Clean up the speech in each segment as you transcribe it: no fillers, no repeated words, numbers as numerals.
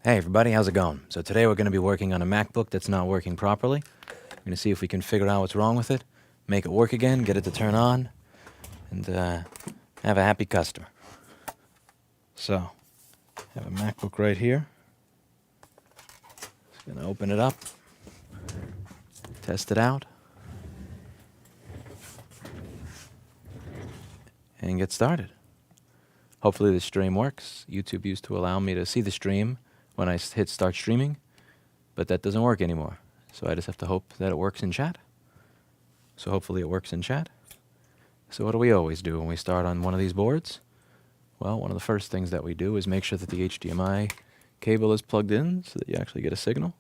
Hey everybody, how's it going? So today we're going to be working on a MacBook that's not working properly. We're going to see if we can figure out what's wrong with it, make it work again, get it to turn on, and have a happy customer. So, I have a MacBook right here. Just going to open it up, test it out, and get started. Hopefully the stream works. YouTube used to allow me to see the stream when I hit start streaming, but that doesn't work anymore. So I just have to hope that it works in chat. So hopefully it works in chat. So what do we always do when we start on one of these boards? Well, one of the first things that we do is make sure that the HDMI cable is plugged in so that you actually get a signal.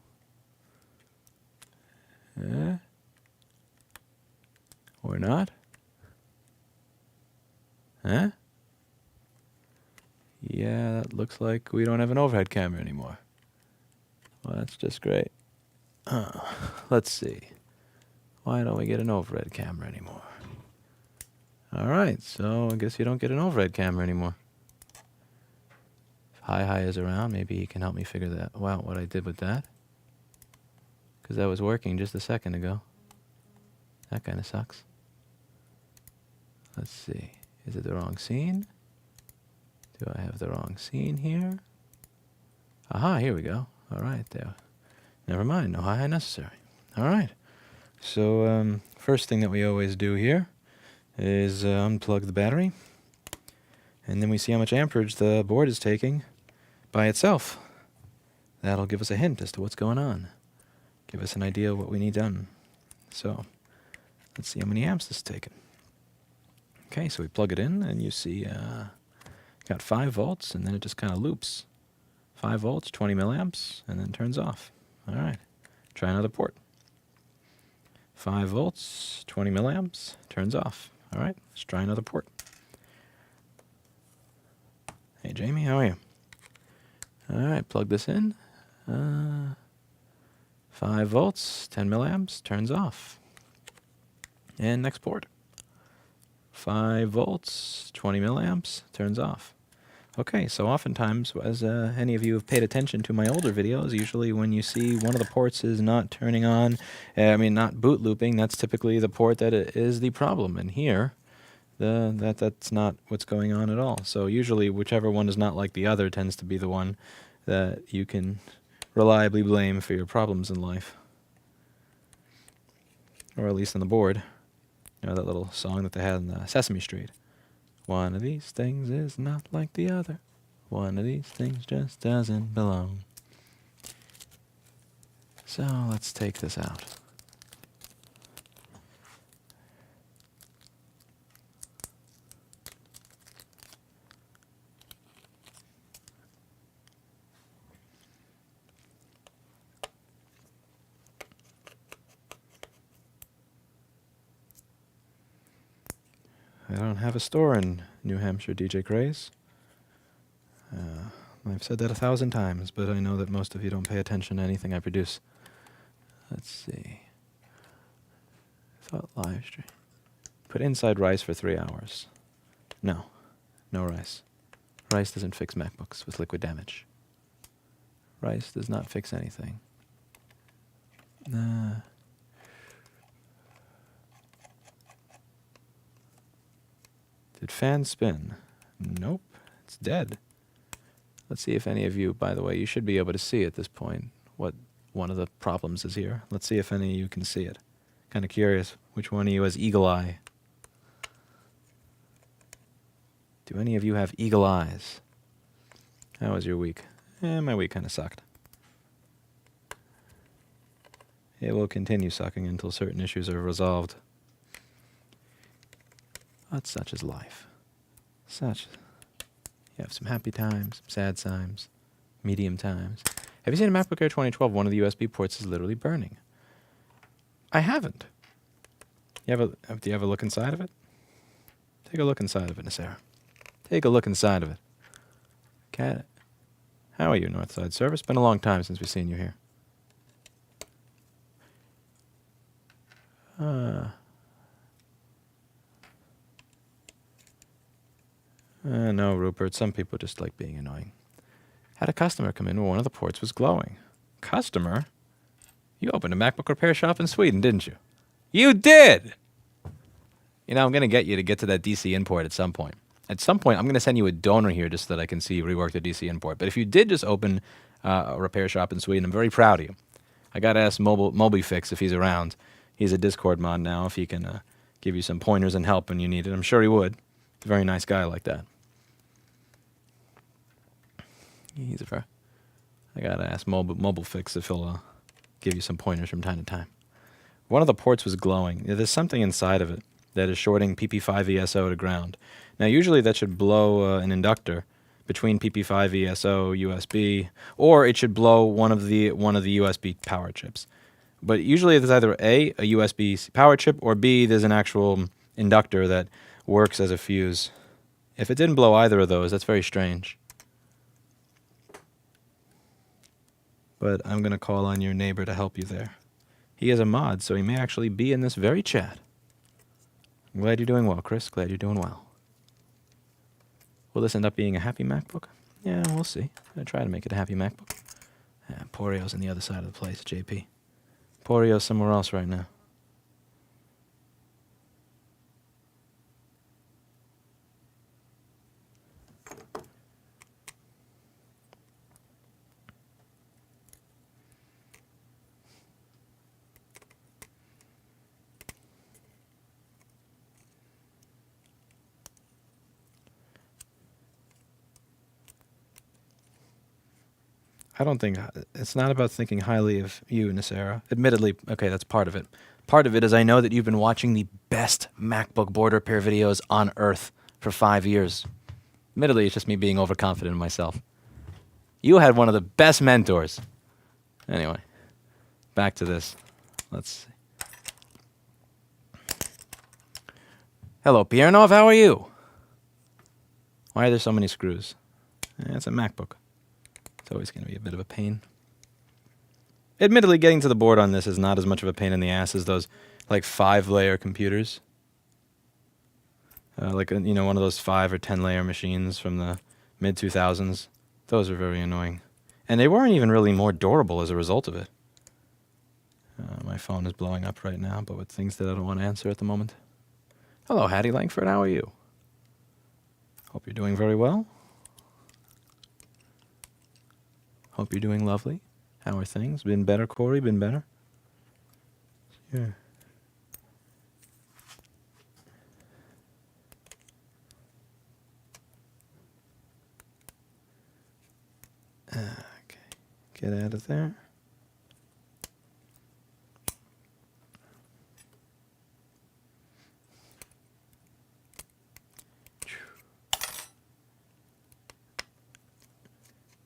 Or not. Huh? Yeah, that looks like we don't have an overhead camera anymore. Well, that's just great. Let's see. Why don't we get an overhead camera anymore? Alright, so I guess you don't get an overhead camera anymore. If Hi is around, maybe he can help me figure that out, what I did with that. Because that was working just a second ago. That kind of sucks. Let's see. Is it the wrong scene? Do I have the wrong scene here? Aha, here we go. Alright, there. Never mind, no hi necessary. Alright. So, first thing that we always do here is unplug the battery. And then we see how much amperage the board is taking by itself. That'll give us a hint as to what's going on. Give us an idea of what we need done. So, let's see how many amps this is taking. Okay, so we plug it in, and you see got 5 volts, and then it just kind of loops. 5 volts, 20 milliamps, and then turns off. All right, try another port. 5 volts, 20 milliamps, turns off. All right, let's try another port. Hey, Jamie, how are you? All right, plug this in. 5 volts, 10 milliamps, turns off. And next port. 5 volts, 20 milliamps, turns off. Okay, so oftentimes, as any of you have paid attention to my older videos, usually when you see one of the ports is not turning on, not boot looping, that's typically the port that is the problem. And here, that's not what's going on at all. So usually whichever one is not like the other tends to be the one that you can reliably blame for your problems in life. Or at least on the board. You know, that little song that they had in Sesame Street. One of these things is not like the other. One of these things just doesn't belong. So let's take this out. I don't have a store in New Hampshire, DJ Craze. I've said that 1,000 times, but I know that most of you don't pay attention to anything I produce. Let's see. Thought live stream. Put inside rice for 3 hours. No. No rice. Rice doesn't fix MacBooks with liquid damage. Rice does not fix anything. Did fan spin? Nope. It's dead. Let's see if any of you, by the way, you should be able to see at this point what one of the problems is here. Let's see if any of you can see it. Kind of curious which one of you has eagle eye. Do any of you have eagle eyes? How was your week? My week kind of sucked. It will continue sucking until certain issues are resolved. But such is life. You have some happy times, some sad times, medium times. Have you seen a MacBook Air 2012? One of the USB ports is literally burning. I haven't. Do you have a look inside of it? Take a look inside of it, Nasara. Take a look inside of it. Cat. How are you, Northside Service? Been a long time since we've seen you here. No, Rupert. Some people just like being annoying. Had a customer come in where one of the ports was glowing. Customer? You opened a MacBook repair shop in Sweden, didn't you? You did! You know, I'm going to get you to get to that DC import at some point. At some point, I'm going to send you a donor here just so that I can see you rework the DC import. But if you did just open a repair shop in Sweden, I'm very proud of you. I got to ask MobiFix if he's around. He's a Discord mod now, if he can give you some pointers and help when you need it. I'm sure he would. He's a very nice guy like that. I got to ask MobiFix if he'll give you some pointers from time to time. One of the ports was glowing. There's something inside of it that is shorting PP5 ESO to ground. Now, usually that should blow an inductor between PP5 ESO, USB, or it should blow one of the USB power chips. But usually there's either A, a USB power chip, or B, there's an actual inductor that works as a fuse. If it didn't blow either of those, that's very strange. But I'm going to call on your neighbor to help you there. He is a mod, so he may actually be in this very chat. I'm glad you're doing well, Chris. Glad you're doing well. Will this end up being a happy MacBook? Yeah, we'll see. I'm going to try to make it a happy MacBook. Porio's on the other side of the place, JP. Porio's somewhere else right now. I don't think it's not about thinking highly of you, Nasera. Admittedly, okay, that's part of it. Part of it is I know that you've been watching the best MacBook board repair videos on Earth for 5 years. Admittedly, it's just me being overconfident in myself. You had one of the best mentors. Anyway, back to this. Let's see. Hello, Piernov, how are you? Why are there so many screws? It's a MacBook. It's always going to be a bit of a pain. Admittedly, getting to the board on this is not as much of a pain in the ass as those, like, 5-layer computers. Like, you know, one of those 5 or 10-layer machines from the mid-2000s. Those are very annoying. And they weren't even really more durable as a result of it. My phone is blowing up right now, but with things that I don't want to answer at the moment. Hello, Hattie Langford. How are you? Hope you're doing very well. Hope you're doing lovely. How are things? Been better, Corey? Been better? Yeah. Okay. Get out of there.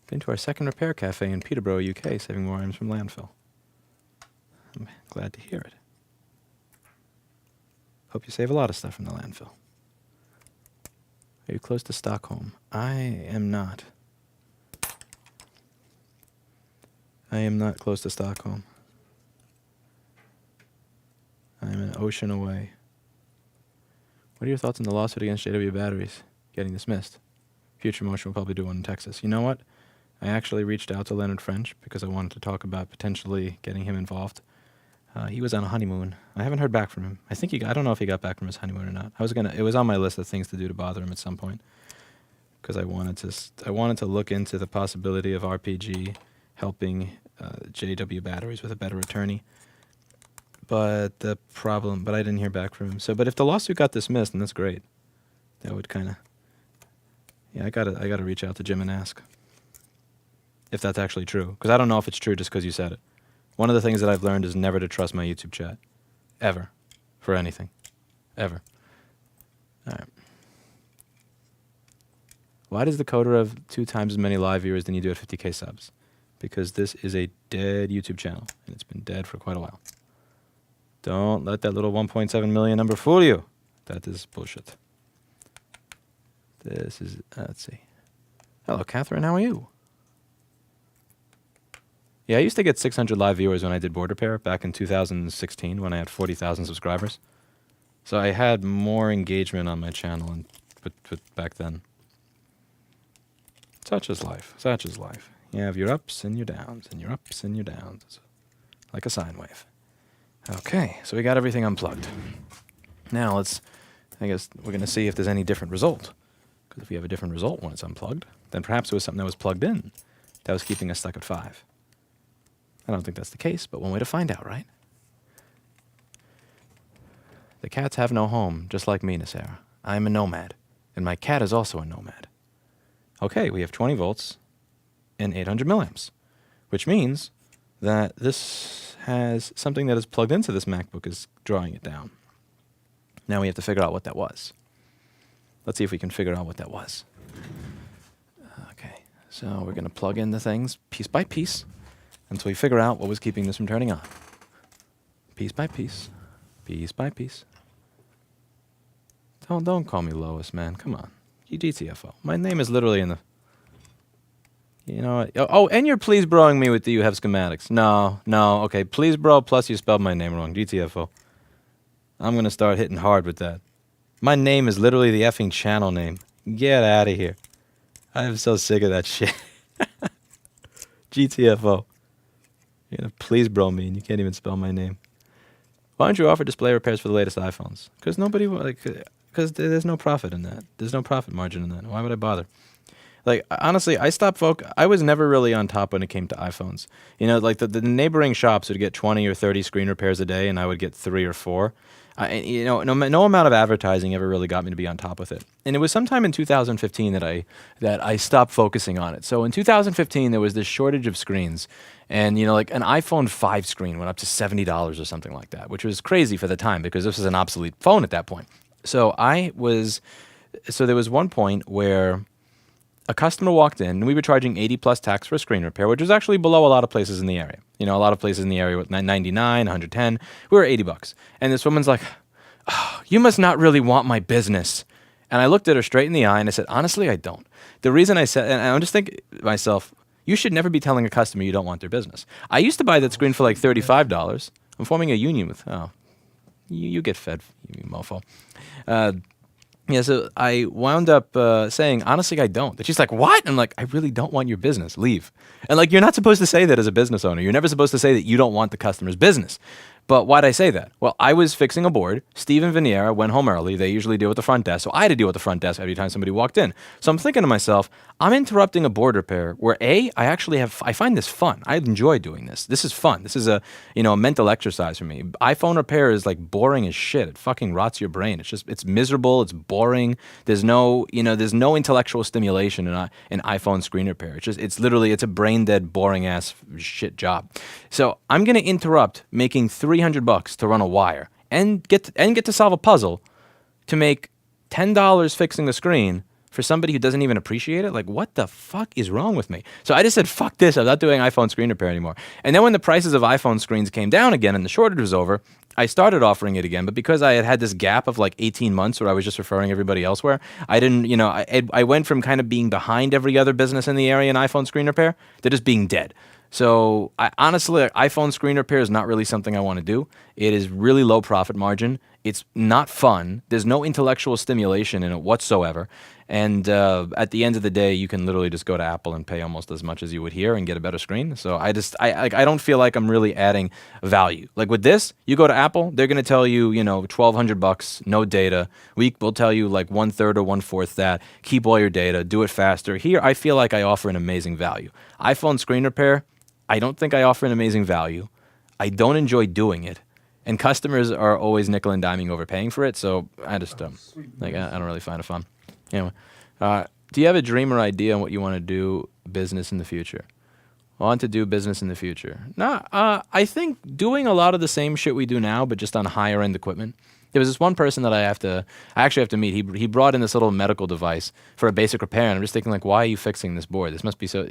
Been to our second repair cafe in Peterborough, UK, saving more items from landfill. I'm glad to hear it. Hope you save a lot of stuff from the landfill. Are you close to Stockholm? I am not. I am not close to Stockholm. I am an ocean away. What are your thoughts on the lawsuit against JW Batteries getting dismissed? Future Motion will probably do one in Texas. You know what? I actually reached out to Leonard French because I wanted to talk about potentially getting him involved. He was on a honeymoon. I haven't heard back from him. I don't know if he got back from his honeymoon or not. It was on my list of things to do to bother him at some point because I wanted to look into the possibility of RPG helping JW Batteries with a better attorney. But I didn't hear back from him. But if the lawsuit got dismissed, then that's great. That would kind of, yeah, I gotta reach out to Jim and ask if that's actually true. Because I don't know if it's true just because you said it. One of the things that I've learned is never to trust my YouTube chat. Ever. For anything. Ever. All right. Why does the coder have 2 times as many live viewers than you do at 50k subs? Because this is a dead YouTube channel, and it's been dead for quite a while. Don't let that little 1.7 million number fool you. That is bullshit. This is, let's see. Hello, Catherine, how are you? Yeah, I used to get 600 live viewers when I did board repair back in 2016 when I had 40,000 subscribers. So I had more engagement on my channel but back then. Such is life. Such is life. You have your ups and your downs, and your ups and your downs. It's like a sine wave. Okay, so we got everything unplugged. Now I guess we're going to see if there's any different result. Because if we have a different result when it's unplugged, then perhaps it was something that was plugged in that was keeping us stuck at 5. I don't think that's the case, but one way to find out, right? The cats have no home, just like me, Sarah. I am a nomad, and my cat is also a nomad. Okay, we have 20 volts and 800 milliamps, which means that this has something that is plugged into this MacBook is drawing it down. Now we have to figure out what that was. Let's see if we can figure out what that was. Okay, so we're going to plug in the things piece by piece until we figure out what was keeping this from turning on. Piece by piece, piece by piece. Don't call me Lois, man. Come on. GTFO. My name is literally in the... You know what? Oh, and you're please broing me with the you have schematics. No. Okay, please bro, plus you spelled my name wrong. GTFO. I'm going to start hitting hard with that. My name is literally the effing channel name. Get out of here. I'm so sick of that shit. GTFO. You're going to please bro me and you can't even spell my name. Why don't you offer display repairs for the latest iPhones? Because nobody... Because there's no profit in that. There's no profit margin in that. Why would I bother? Like, honestly, I was never really on top when it came to iPhones. You know, like the neighboring shops would get 20 or 30 screen repairs a day, and I would get 3 or 4. You know, no amount of advertising ever really got me to be on top with it. And it was sometime in 2015 that I stopped focusing on it. So in 2015, there was this shortage of screens. And, you know, like an iPhone 5 screen went up to $70 or something like that, which was crazy for the time because this was an obsolete phone at that point. So there was one point where a customer walked in and we were charging 80 plus tax for a screen repair, which was actually below a lot of places in the area. You know, a lot of places in the area with 99, 110. We were $80. And this woman's like, oh, you must not really want my business. And I looked at her straight in the eye and I said, honestly, I don't. The reason I said, and I'm just thinking to myself, you should never be telling a customer you don't want their business. I used to buy that screen for like $35. I'm forming a union with, you get fed, you mofo. Yeah, so I wound up saying, honestly, I don't. And she's like, what? I'm like, I really don't want your business. Leave. And like, you're not supposed to say that as a business owner. You're never supposed to say that you don't want the customer's business. But why'd I say that? Well, I was fixing a board. Steve and Viniera went home early. They usually deal with the front desk. So I had to deal with the front desk every time somebody walked in. So I'm thinking to myself, I'm interrupting a board repair where I find this fun. I enjoy doing this. This is fun. This is a mental exercise for me. iPhone repair is like boring as shit. It fucking rots your brain. It's miserable. It's boring. There's no intellectual stimulation in an iPhone screen repair. It's literally a brain dead, boring ass shit job. So I'm going to interrupt making $300 to run a wire and get to solve a puzzle to make $10 fixing the screen for somebody who doesn't even appreciate it. Like, what the fuck is wrong with me? So I just said, fuck this. I'm not doing iPhone screen repair anymore. And then when the prices of iPhone screens came down again and the shortage was over, I started offering it again. But because I had this gap of like 18 months where I was just referring everybody elsewhere, I didn't, I went from kind of being behind every other business in the area in iPhone screen repair to just being dead. So honestly, iPhone screen repair is not really something I want to do. It is really low profit margin. It's not fun. There's no intellectual stimulation in it whatsoever. And at the end of the day, you can literally just go to Apple and pay almost as much as you would here and get a better screen. So I don't feel like I'm really adding value. Like with this, you go to Apple, they're going to tell you, $1,200, no data. We'll tell you like 1/3 or 1/4 that. Keep all your data, do it faster. Here, I feel like I offer an amazing value. iPhone screen repair, I don't think I offer an amazing value. I don't enjoy doing it. And customers are always nickel and diming overpaying for it. So I just I don't really find it fun. Anyway, do you have a dream or idea on what you want to do business in the future? I want to do business in the future. I think doing a lot of the same shit we do now, but just on higher end equipment. There was this one person that I actually have to meet. He brought in this little medical device for a basic repair, and I'm just thinking like, why are you fixing this board? This must be so,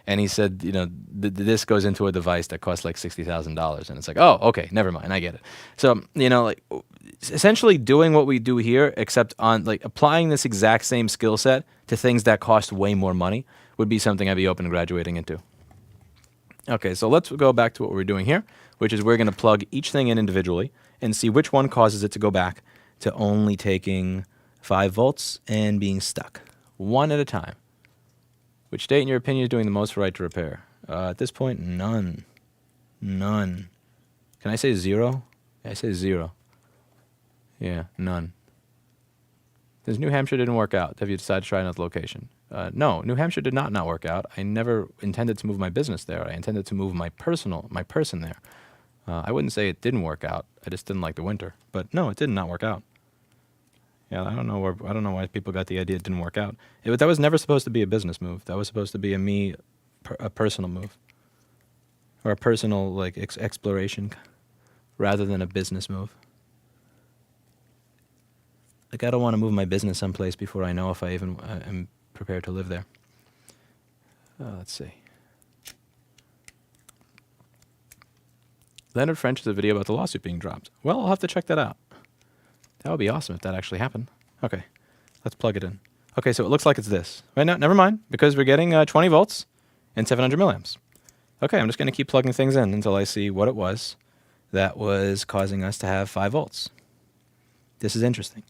And he said, this goes into a device that costs like $60,000, and it's like, oh, okay, never mind, I get it. So like essentially doing what we do here, except on like applying this exact same skill set to things that cost way more money would be something I'd be open to graduating into. Okay, so let's go back to what we're doing here, which is we're going to plug each thing in individually and see which one causes it to go back to only taking 5 volts and being stuck, one at a time. Which state, in your opinion, is doing the most right to repair? At this point, none. None. Can I say 0? I say 0. Yeah, none. Since New Hampshire didn't work out, have you decided to try another location? No, New Hampshire did not work out. I never intended to move my business there. I intended to move my person there. I wouldn't say it didn't work out. I just didn't like the winter. But no, it did not work out. Yeah, I don't know why people got the idea it didn't work out. That was never supposed to be a business move. That was supposed to be a personal move, or a personal like exploration, rather than a business move. Like, I don't want to move my business someplace before I know if I even am prepared to live there. Let's see. Leonard French has a video about the lawsuit being dropped. Well, I'll have to check that out. That would be awesome if that actually happened. Okay, let's plug it in. Okay, so it looks like it's this. Right now, never mind, because we're getting 20 volts and 700 milliamps. Okay, I'm just going to keep plugging things in until I see what it was that was causing us to have 5 volts. This is interesting.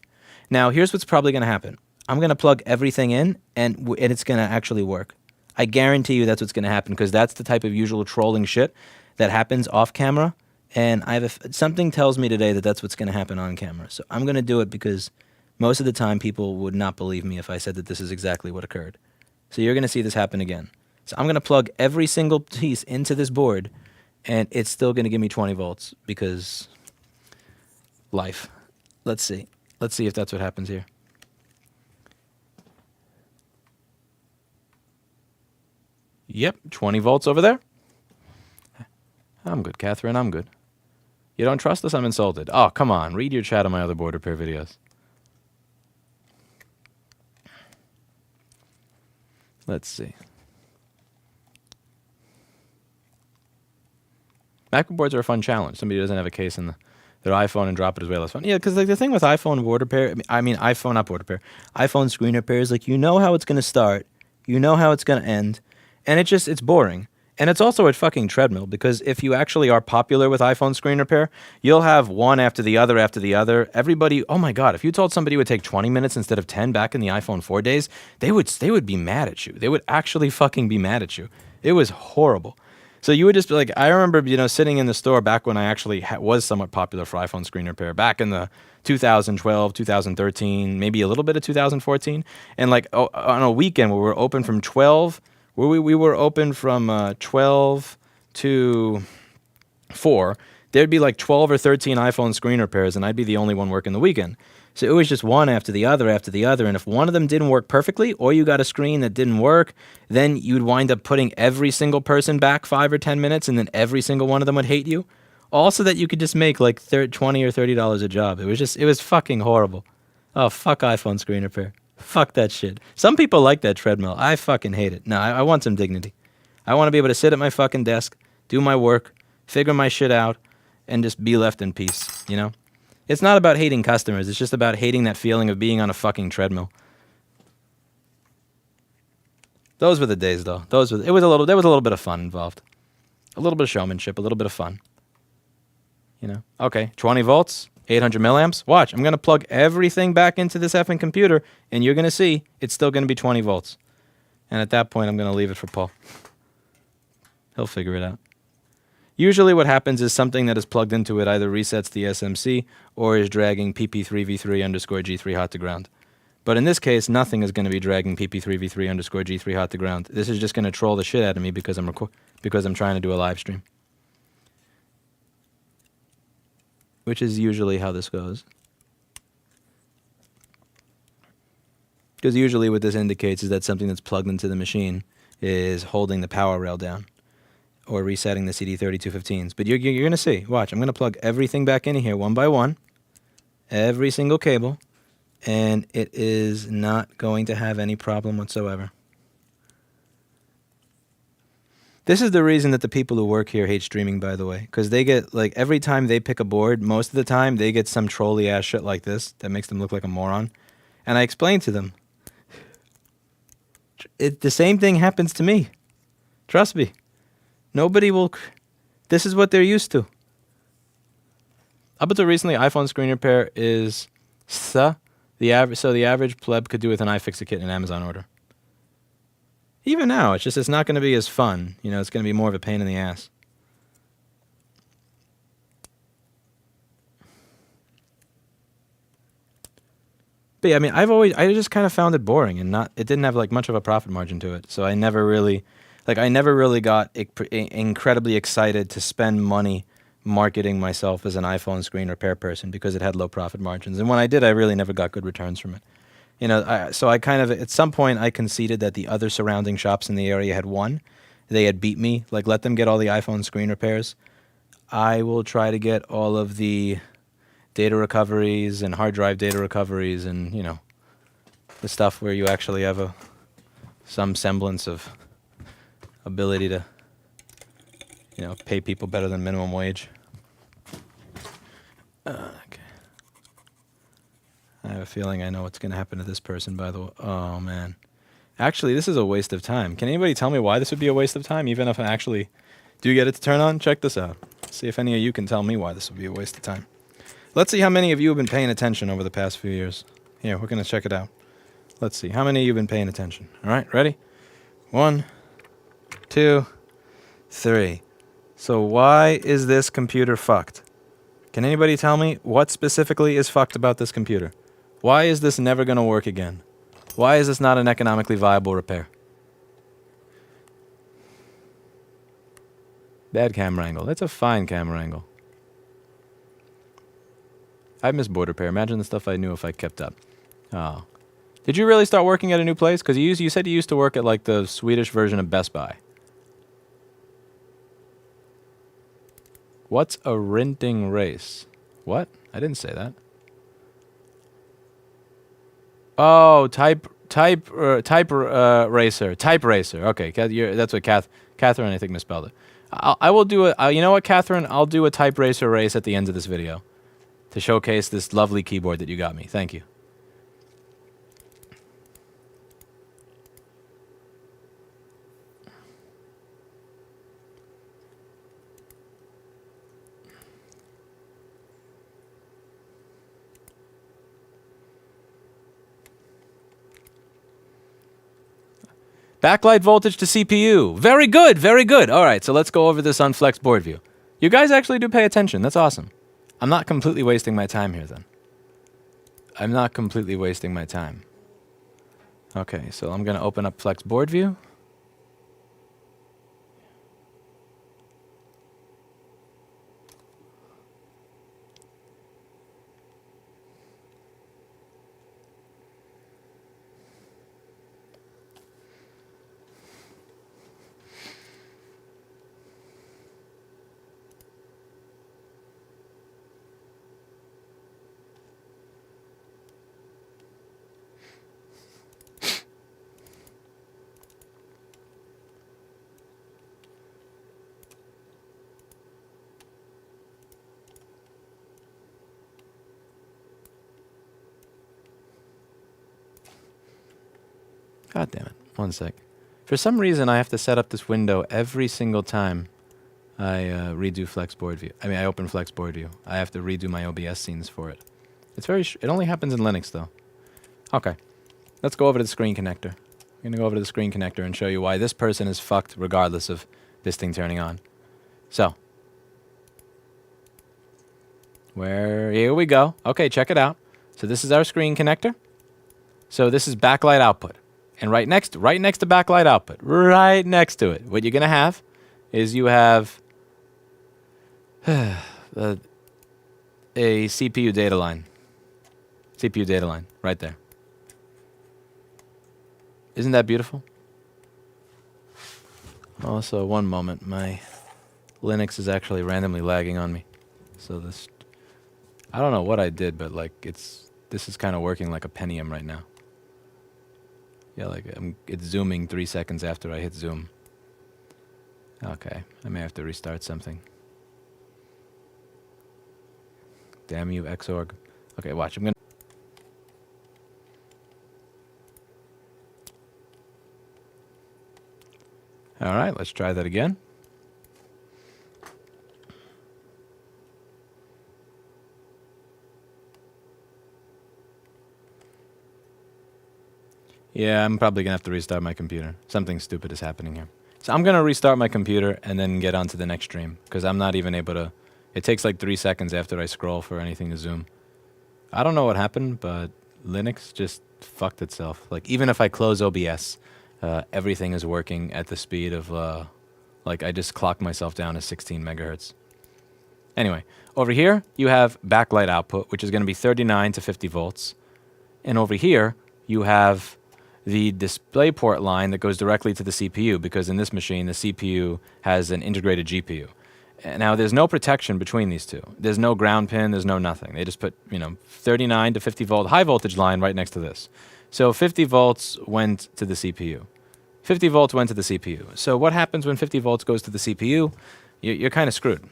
Now, here's what's probably going to happen. I'm going to plug everything in, and it's going to actually work. I guarantee you that's what's going to happen, because that's the type of usual trolling shit that happens off camera. And something tells me today that that's what's going to happen on camera. So I'm going to do it because most of the time people would not believe me if I said that this is exactly what occurred. So you're going to see this happen again. So I'm going to plug every single piece into this board, and it's still going to give me 20 volts because life. Let's see. Let's see if that's what happens here. Yep, 20 volts over there. I'm good, Catherine. I'm good. You don't trust us? I'm insulted. Oh, come on. Read your chat on my other board repair videos. Let's see. Macbook boards are a fun challenge. Somebody doesn't have a case in their iPhone and drop it is way less fun. Yeah, because like the thing with iPhone board repair, iPhone, not board repair, iPhone screen repair is like, you know how it's going to start, you know how it's going to end, and it's boring. And it's also a fucking treadmill, because if you actually are popular with iPhone screen repair, you'll have one after the other after the other. Everybody, oh my God, if you told somebody it would take 20 minutes instead of 10 back in the iPhone 4 days, they would be mad at you. They would actually fucking be mad at you. It was horrible. So you would just be like, I remember, sitting in the store back when I actually was somewhat popular for iPhone screen repair, back in the 2012, 2013, maybe a little bit of 2014. And like on a weekend where we were open from 12, we were open from 12 to 4, there'd be like 12 or 13 iPhone screen repairs, and I'd be the only one working the weekend. So it was just one after the other, and if one of them didn't work perfectly, or you got a screen that didn't work, then you'd wind up putting every single person back 5 or 10 minutes, and then every single one of them would hate you. Also that you could just make like $20 or $30 a job. It was fucking horrible. Oh, fuck iPhone screen repair. Fuck that shit. Some people like that treadmill. I fucking hate it. No, I want some dignity. I want to be able to sit at my fucking desk, do my work, figure my shit out, and just be left in peace, you know? It's not about hating customers. It's just about hating that feeling of being on a fucking treadmill. Those were the days, though. There was a little bit of fun involved. A little bit of showmanship, a little bit of fun. You know? Okay, 20 volts, 800 milliamps. Watch, I'm going to plug everything back into this effing computer, and you're going to see it's still going to be 20 volts. And at that point, I'm going to leave it for Paul. He'll figure it out. Usually what happens is something that is plugged into it either resets the SMC or is dragging pp3v3_g3 hot to ground. But in this case, nothing is going to be dragging pp3v3_g3 hot to ground. This is just going to troll the shit out of me because I'm trying to do a live stream. Which is usually how this goes. Because usually what this indicates is that something that's plugged into the machine is holding the power rail down, or resetting the CD3215s. But you're going to see. Watch, I'm going to plug everything back in here one by one, every single cable, and it is not going to have any problem whatsoever. This is the reason that the people who work here hate streaming, by the way, because they get, like, every time they pick a board, most of the time they get some trolly-ass shit like this that makes them look like a moron. And I explain to them, the same thing happens to me. Trust me. Nobody will... This is what they're used to. Up until recently, iPhone screen repair is the average pleb could do with an iFixit kit in an Amazon order. Even now, it's just it's not going to be as fun. You know, it's going to be more of a pain in the ass. But yeah, I mean, I just kind of found it boring and it didn't have like much of a profit margin to it. So I never really got incredibly excited to spend money marketing myself as an iPhone screen repair person because it had low profit margins. And when I did, I really never got good returns from it. You know, so I kind of, at some point I conceded that the other surrounding shops in the area had won. They had beat me. Like, let them get all the iPhone screen repairs. I will try to get all of the data recoveries and hard drive data recoveries and, you know, the stuff where you actually have some semblance of ability to, you know, pay people better than minimum wage. Okay. I have a feeling I know what's going to happen to this person, by the way. Oh, man. Actually, this is a waste of time. Can anybody tell me why this would be a waste of time, even if I actually do get it to turn on? Check this out. See if any of you can tell me why this would be a waste of time. Let's see how many of you have been paying attention over the past few years. Here, we're going to check it out. Let's see. How many of you have been paying attention? All right, ready? 1, 2, 3. So why is this computer fucked? Can anybody tell me what specifically is fucked about this computer? Why is this never going to work again? Why is this not an economically viable repair? Bad camera angle. That's a fine camera angle. I miss board repair. Imagine the stuff I knew if I kept up. Oh. Did you really start working at a new place? Because you said you used to work at like the Swedish version of Best Buy. What's a renting race? What? I didn't say that. Oh, type racer. Type racer. Okay, that's what Catherine, I think, misspelled it. I will do you know what, Catherine? I'll do a type racer race at the end of this video to showcase this lovely keyboard that you got me. Thank you. Backlight voltage to CPU. Very good, very good. All right, so let's go over this on Flex board view. You guys actually do pay attention. That's awesome. I'm not completely wasting my time here then. I'm not completely wasting my time. Okay, so I'm going to open up Flex board view. God damn it. One sec. For some reason, I have to set up this window every single time I redo Flex board view. I open Flex board view. I have to redo my OBS scenes for it. It's it only happens in Linux, though. Okay. Let's go over to the screen connector. I'm going to go over to the screen connector and show you why this person is fucked regardless of this thing turning on. So. Here we go. Okay, check it out. So this is our screen connector. So this is backlight output. And right next to backlight output, right next to it, what you're going to have is you have a CPU data line. CPU data line, right there. Isn't that beautiful? Also, one moment, my Linux is actually randomly lagging on me. So this, I don't know what I did, but like this is kind of working like a Pentium right now. Yeah, like it's zooming 3 seconds after I hit zoom. Okay, I may have to restart something. Damn you, Xorg. Okay, watch. I'm gonna. All right, let's try that again. Yeah, I'm probably going to have to restart my computer. Something stupid is happening here. So I'm going to restart my computer and then get onto the next stream, because I'm not even able to... It takes like 3 seconds after I scroll for anything to zoom. I don't know what happened, but Linux just fucked itself. Like, even if I close OBS, everything is working at the speed of... like, I just clocked myself down to 16 megahertz. Anyway, over here, you have backlight output, which is going to be 39 to 50 volts. And over here, you have the DisplayPort line that goes directly to the CPU, because in this machine, the CPU has an integrated GPU. Now, there's no protection between these two. There's no ground pin, there's no nothing. They just put, 39 to 50 volt high voltage line right next to this. So 50 volts went to the CPU. 50 volts went to the CPU. So what happens when 50 volts goes to the CPU? You're kind of screwed.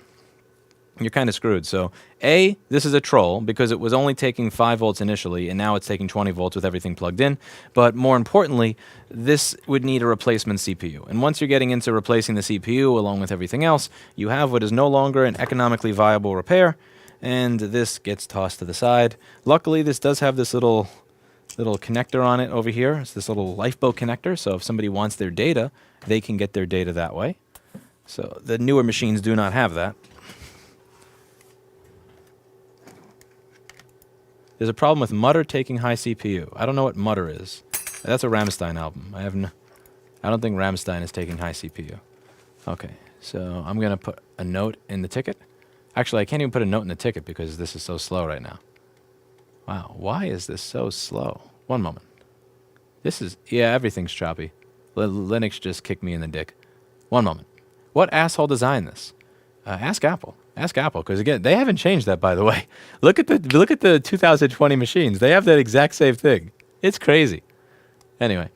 You're kind of screwed. So A, this is a troll because it was only taking 5 volts initially, and now it's taking 20 volts with everything plugged in. But more importantly, this would need a replacement CPU. And once you're getting into replacing the CPU along with everything else, you have what is no longer an economically viable repair, and this gets tossed to the side. Luckily, this does have this little connector on it over here. It's this little lifeboat connector, so if somebody wants their data, they can get their data that way. So the newer machines do not have that. There's a problem with Mutter taking high CPU. I don't know what Mutter is. That's a Rammstein album. I don't think Rammstein is taking high CPU. Okay, so I'm going to put a note in the ticket. Actually, I can't even put a note in the ticket because this is so slow right now. Wow, why is this so slow? One moment. Yeah, everything's choppy. Linux just kicked me in the dick. One moment. What asshole designed this? Ask Apple. Ask Apple, because again, they haven't changed that, by the way. Look at the 2020 machines. They have that exact same thing. It's crazy. Anyway,